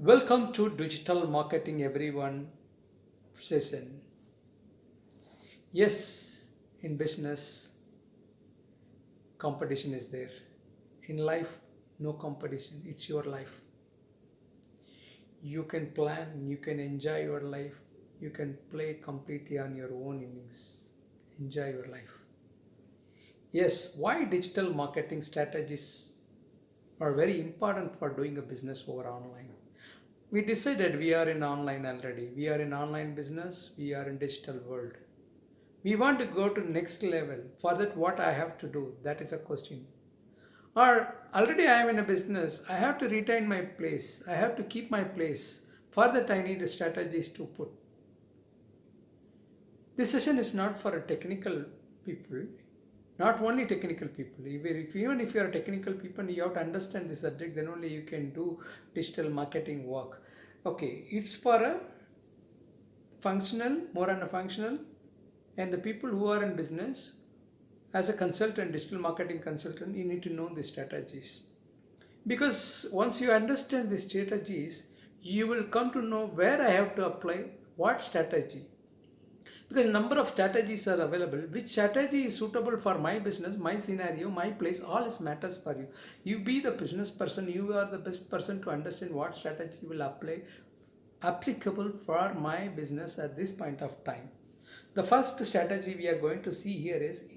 Welcome to Digital Marketing Everyone session. Yes, in business, competition is there. In life, no competition. It's your life. You can plan, you can enjoy your life, you can play completely on your own innings. Enjoy your life. Yes, why digital marketing strategies are very important for doing a business over online? We decided we are in online already. We are in online business, we are in digital world. We want to go to next level. For that, what I have to do? That is a question. Or already I am in a business, I have to retain my place, I have to keep my place. For that, I need strategies to put. This session is not for a technical people, not only technical people. Even if you are a technical people, you have to understand the subject, then only you can do digital marketing work. Okay, it's for a functional, more on a functional, and the people who are in business. As a consultant, digital marketing consultant, you need to know the strategies. Because once you understand the strategies, you will come to know where I have to apply what strategy. Because number of strategies are available. Which strategy is suitable for my business, my scenario, my place, all is matters for you. You be the business person, you are the best person to understand what strategy will applicable for my business at this point of time. The first strategy we are going to see here is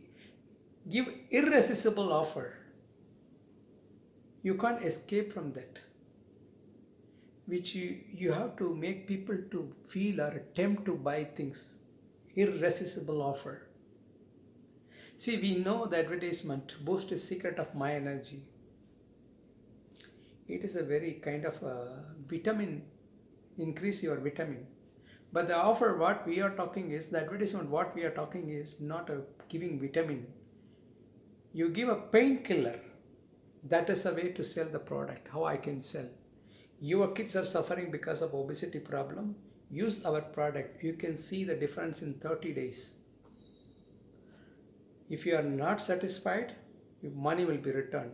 give irresistible offer. You can't escape from that, which you have to make people to feel or attempt to buy things. Irresistible offer. See, we know the advertisement boost is secret of my energy. It is a very kind of a vitamin, increase your vitamin. But the offer what we are talking is, the advertisement what we are talking is not a giving vitamin. You give a painkiller. That is a way to sell the product. How I can sell. Your kids are suffering because of obesity problem. Use our product. You can see the difference in 30 days. If you are not satisfied, your money will be returned.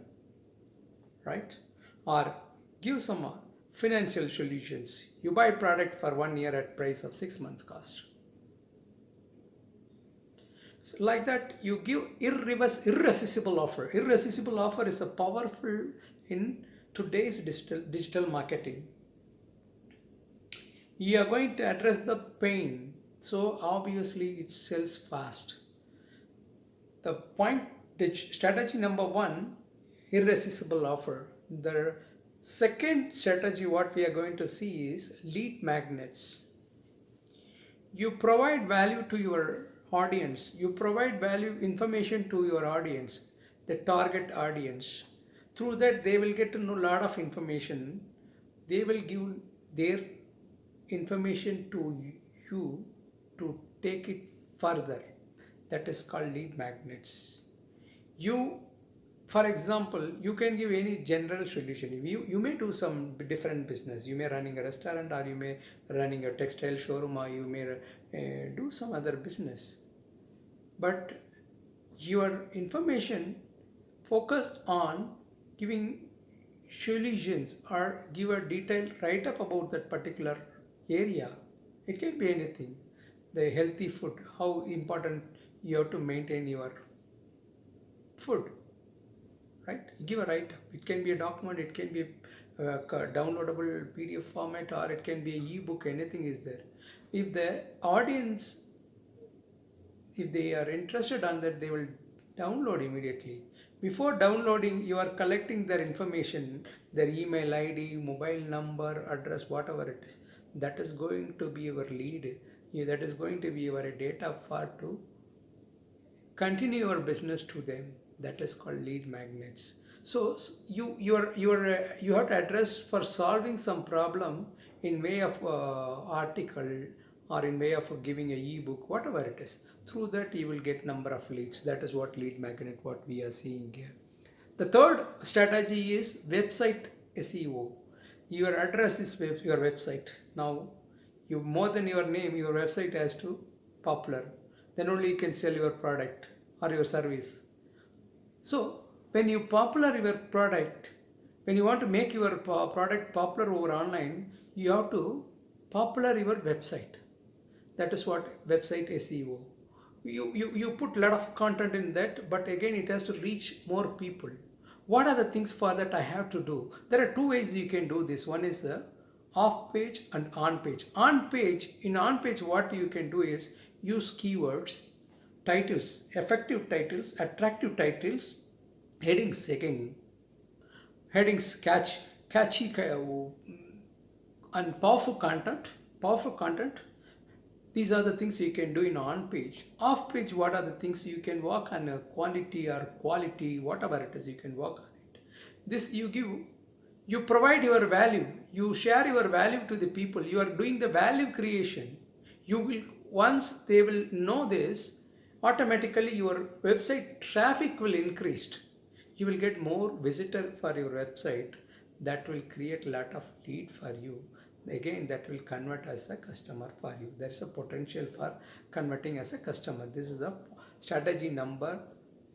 Right? Or give some financial solutions. You buy product for 1 year at price of 6 months cost. So like that, you give irresistible offer. Irresistible offer is a powerful in today's digital marketing. You are going to address the pain, so obviously it sells fast. The point, strategy number one, irresistible offer. The second strategy what we are going to see is lead magnets. You provide value to your audience, you provide value information to your audience, the target audience. Through that they will get to know a lot of information. They will give their information to you to take it further. That is called lead magnets. You, for example, you can give any general solution. You may do some different business. You may running a restaurant, or you may running a textile showroom, or you may do some other business. But your information focused on giving solutions or give a detailed write-up about that particular area. It can be anything. The healthy food, how important you have to maintain your food, right? Give a write-up. It can be a document, it can be a downloadable PDF format, or it can be an e-book, anything is there. If the audience, if they are interested on that, they will download immediately. Before downloading, you are collecting their information, their email ID, mobile number, address, whatever it is. That is going to be your lead. That is going to be your data for to continue your business to them. That is called lead magnets. So you have to address for solving some problem in way of article, or in way of giving a e-book, whatever it is. Through that you will get number of leads. That is what lead magnet what we are seeing here. The third strategy is website SEO. Your address is your website. Now, you more than your name, your website has to popular. Then only you can sell your product or your service. So when you popular your product, When you want to make your product popular over online, you have to popular your website. That is what website SEO. You put a lot of content in that, but again it has to reach more people. What are the things for that I have to do? There are two ways you can do this. One is off page and on page. On page, what you can do is use keywords, titles, effective titles, attractive titles, headings again. Headings catchy and powerful content. These are the things you can do in on page. Off page, what are the things you can work on, quantity or quality, whatever it is, you can work on it. This you provide your value, you share your value to the people, you are doing the value creation. You will, once they will know this, automatically your website traffic will increase. You will get more visitor for your website. That will create a lot of lead for you. Again, that will convert as a customer for you. There is a potential for converting as a customer. This is a strategy number,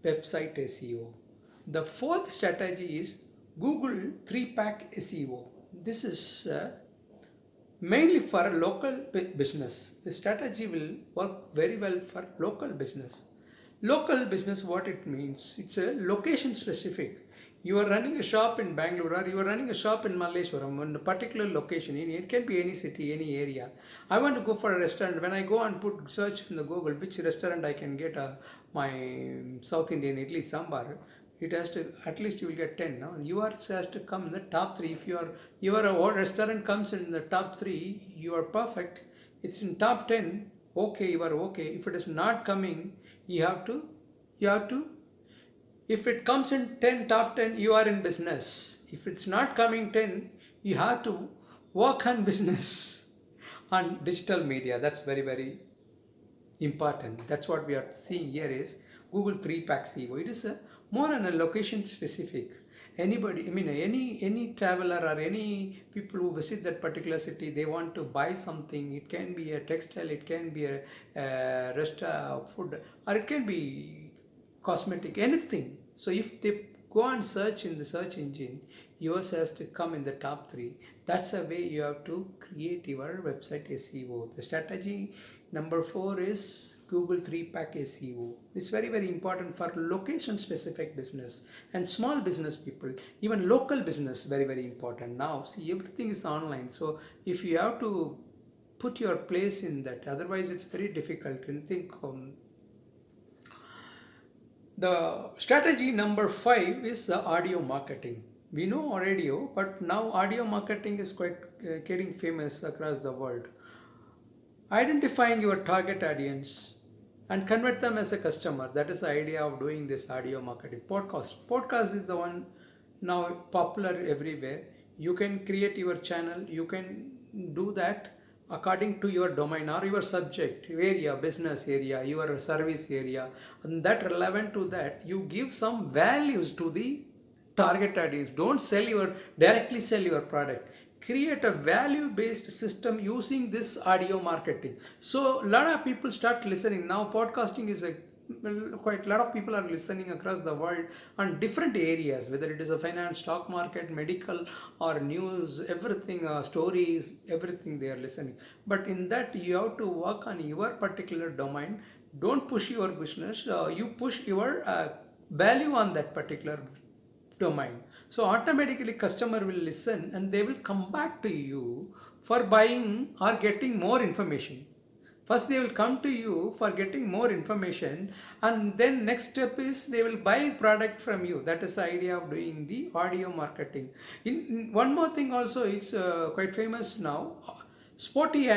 website SEO. The fourth strategy is Google 3-pack SEO. This is mainly for local business. The strategy will work very well for local business. Local business, what it means, it's a location specific. You are running a shop in Bangalore, or you are running a shop in Malleshwaram in a particular location. It can be any city, any area. I want to go for a restaurant. When I go and put search in the Google which restaurant I can get my South Indian idli sambar, it has to, at least you will get 10. No? Yours has to come in the top 3. If your restaurant comes in the top 3, you are perfect. It's in top 10, okay, you are okay. If it is not coming, you have to, if it comes in 10, top 10, you are in business. If it's not coming 10, you have to work on business on digital media. That's very, very important. That's what we are seeing here is Google 3-pack SEO. It is more on a location specific. Anybody, I mean, any traveler or any people who visit that particular city, they want to buy something. It can be a textile, it can be a restaurant, food, or it can be cosmetic, anything. So if they go and search in the search engine, yours has to come in the top 3. That's a way you have to create your website SEO. The strategy number 4 is Google 3-pack SEO. It's very, very important for location specific business and small business people, even local business, very, very important. Now, see, everything is online. So if you have to put your place in that, otherwise it's very difficult. And think the strategy number 5 is the audio marketing. We know audio, but now audio marketing is quite getting famous across the world. Identifying your target audience and convert them as a customer. That is the idea of doing this audio marketing. Podcast is the one now popular everywhere. You can create your channel. You can do that according to your domain or your subject area, business area, your service area, and that relevant to that, you give some values to the target audience. Don't directly sell your product. Create a value based system using this audio marketing. So a lot of people start listening. Now podcasting is quite a lot of people are listening across the world on different areas, whether it is a finance, stock market, medical, or news, everything, stories, everything they are listening. But in that, you have to work on your particular domain. Don't push your business. You push your value on that particular domain. So automatically customer will listen and they will come back to you for buying or getting more information. First they will come to you for getting more information, and then next step is they will buy product from you. That is the idea of doing the audio marketing. In one more thing also, it's quite famous now. Spotify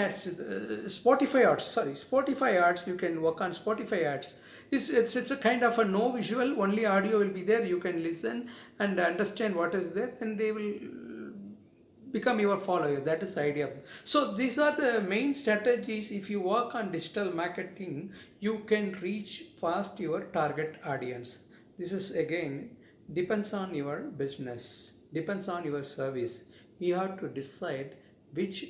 ads. You can work on Spotify ads. It's a kind of a no visual, only audio will be there. You can listen and understand what is there, and they will become your follower. That is the idea. So these are the main strategies. If you work on digital marketing, you can reach fast your target audience. This is again depends on your business, depends on your service. You have to decide which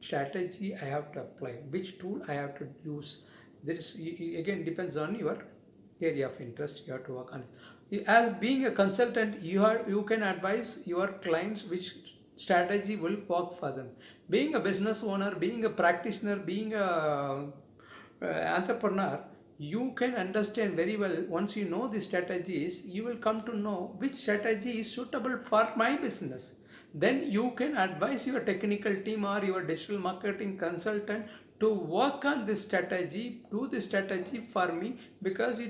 strategy I have to apply, which tool I have to use. This again depends on your area of interest. You have to work on it. As being a consultant, you can advise your clients which strategy will work for them. Being a business owner, being a practitioner, being a entrepreneur, you can understand very well. Once you know the strategies, you will come to know which strategy is suitable for my business. Then you can advise your technical team or your digital marketing consultant to work on this strategy, do this strategy for me, because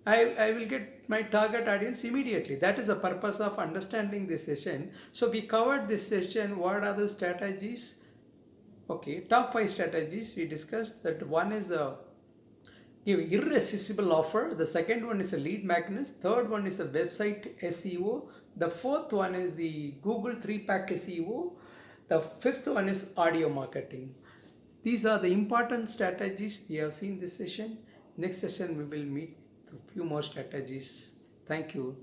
I will get my target audience immediately. That is the purpose of understanding this session. So we covered this session. What are the strategies? Okay, top 5 strategies we discussed. That one is a give irresistible offer. The second one is a lead magnet. Third one is a website SEO. The fourth one is the Google 3-pack SEO. The fifth one is audio marketing. These are the important strategies we have seen this session. Next session we will meet a few more strategies. Thank you.